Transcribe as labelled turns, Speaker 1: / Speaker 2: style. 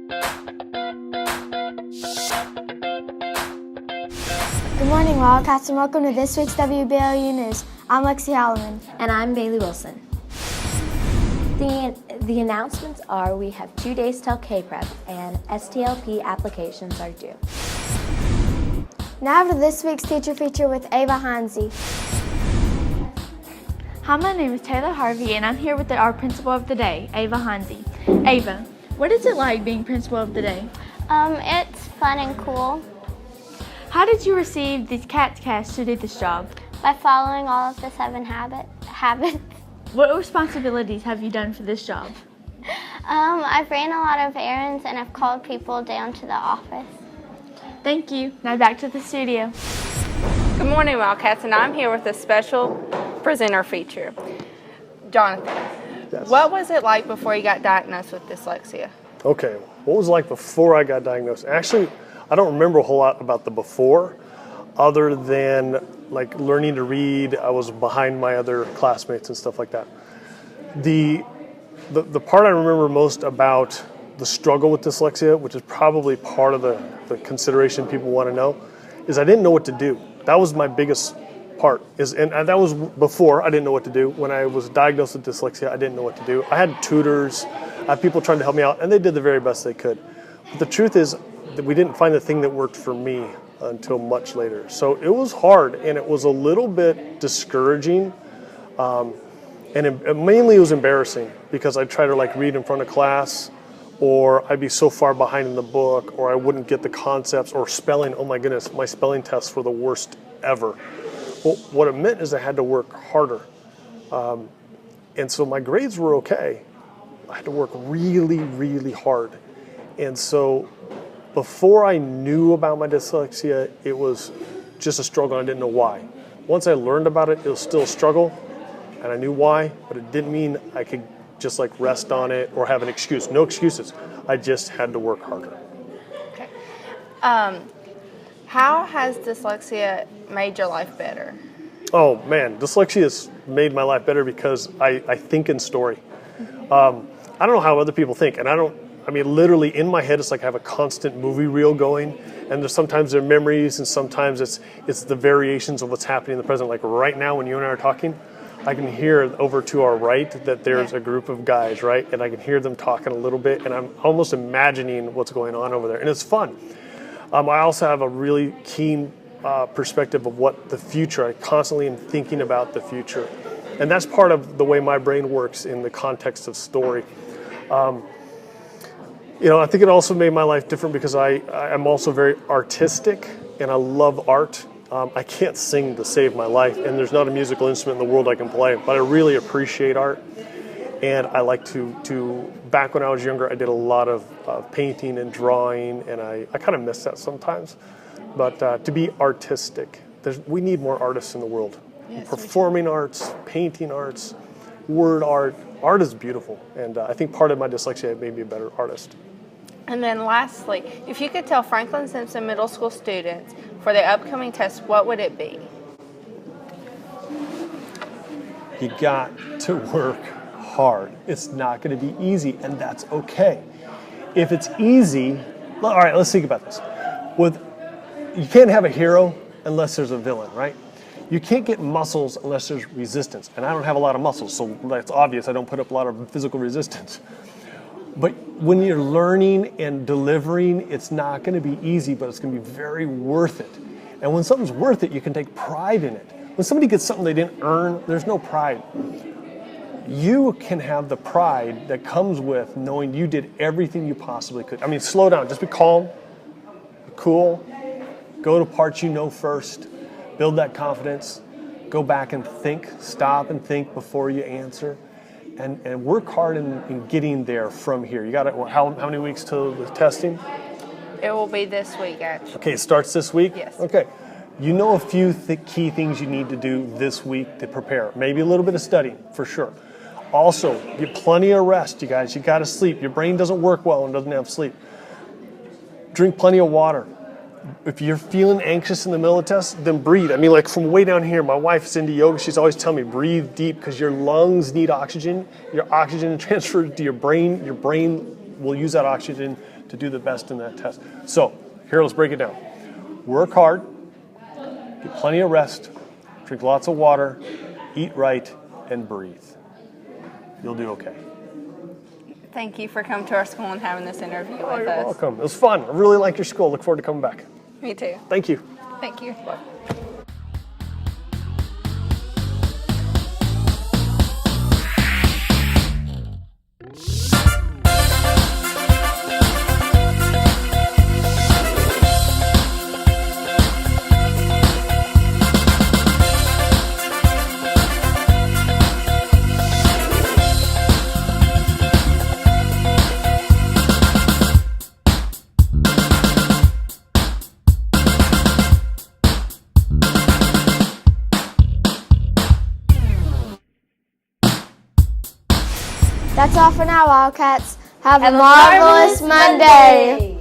Speaker 1: Good morning, Wildcats, and welcome to this week's WBLU News. I'm Lexi Holloman.
Speaker 2: And I'm Bailey Wilson. The announcements are we have 2 days till K-Prep and STLP applications are due.
Speaker 1: Now to this week's teacher feature with Ava Hansi.
Speaker 3: Hi, my name is Taylor Harvey, and I'm here with our principal of the day, Ava Hansi. Ava, what is it like being principal of the day?
Speaker 4: It's fun and cool.
Speaker 3: How did you receive these CATS casts to do this job?
Speaker 4: By following all of the 7 habits.
Speaker 3: What responsibilities have you done for this job?
Speaker 4: I've ran a lot of errands and I've called people down to the office.
Speaker 3: Thank you. Now back to the studio.
Speaker 5: Good morning, Wildcats, and I'm here with a special presenter feature. Jonathan,
Speaker 6: Yes.
Speaker 5: what was it like before you got diagnosed with dyslexia?
Speaker 6: Okay, what was it like before I got diagnosed? Actually, I don't remember a whole lot about the before, other than like learning to read. I was behind my other classmates and stuff like that. The part I remember most about the struggle with dyslexia, which is probably part of the consideration people want to know, is I didn't know what to do. That was my biggest part. And that was before I didn't know what to do. When I was diagnosed with dyslexia, I didn't know what to do. I had tutors, I had people trying to help me out, and they did the very best they could. But the truth is that we didn't find the thing that worked for me until much later. So it was hard, and it was a little bit discouraging. Mainly it was embarrassing because I'd try to like read in front of class, or I'd be so far behind in the book, or I wouldn't get the concepts, or spelling. Oh my goodness, my spelling tests were the worst ever. Well, what it meant is I had to work harder. And so my grades were okay. I had to work really, really hard. And so before I knew about my dyslexia, it was just a struggle and I didn't know why. Once I learned about it, it was still a struggle and I knew why, but it didn't mean I could just like rest on it or have an excuse. No excuses. I just had to work harder.
Speaker 5: Okay. How has dyslexia made your life better?
Speaker 6: Oh man, dyslexia has made my life better because I think in story. I don't know how other people think, and literally in my head, it's like I have a constant movie reel going, and sometimes they're memories, and sometimes it's the variations of what's happening in the present. Like right now, when you and I are talking, I can hear over to our right that there's a group of guys, right? And I can hear them talking a little bit, and I'm almost imagining what's going on over there, and it's fun. I also have a really keen perspective of what the future, I constantly am thinking about the future. And that's part of the way my brain works in the context of story. I think it also made my life different because I'm also very artistic and I love art. I can't sing to save my life, and there's not a musical instrument in the world I can play, but I really appreciate art. And I like to back when I was younger, I did a lot of painting and drawing, and I kind of miss that sometimes. But to be artistic, we need more artists in the world. Yes, performing arts, painting arts, word art. Art is beautiful, and I think part of my dyslexia made me a better artist.
Speaker 5: And then lastly, if you could tell Franklin Simpson Middle School students for their upcoming test, what would it be?
Speaker 6: You got to work hard. It's not going to be easy, and that's okay. If it's easy, all right, let's think about this. You can't have a hero unless there's a villain, right? You can't get muscles unless there's resistance. And I don't have a lot of muscles, so that's obvious. I don't put up a lot of physical resistance. But when you're learning and delivering, it's not going to be easy, but it's going to be very worth it. And when something's worth it, you can take pride in it. When somebody gets something they didn't earn, there's no pride. You can have the pride that comes with knowing you did everything you possibly could. I mean, slow down. Just be calm, be cool. Go to parts you know first. Build that confidence. Go back and think. Stop and think before you answer. And work hard in getting there from here. You got how many weeks till the testing?
Speaker 5: It will be this week, actually.
Speaker 6: Okay, it starts this week?
Speaker 5: Yes.
Speaker 6: Okay. You know a few key things you need to do this week to prepare. Maybe a little bit of studying, for sure. Also, get plenty of rest, you guys. You got to sleep. Your brain doesn't work well and doesn't have sleep. Drink plenty of water. If you're feeling anxious in the middle of the test, then breathe. I mean, like from way down here, my wife's into yoga. She's always telling me, breathe deep because your lungs need oxygen. Your oxygen transfers to your brain. Your brain will use that oxygen to do the best in that test. So here, let's break it down. Work hard, get plenty of rest, drink lots of water, eat right, and breathe. You'll do okay.
Speaker 5: Thank you for coming to our school and having this interview with
Speaker 6: You're
Speaker 5: us.
Speaker 6: welcome. It was fun. I really like your school. Look forward to coming back.
Speaker 5: Me too.
Speaker 6: Thank you.
Speaker 5: Thank you.
Speaker 6: Bye.
Speaker 1: That's all for now, Wildcats. Have a marvelous Monday.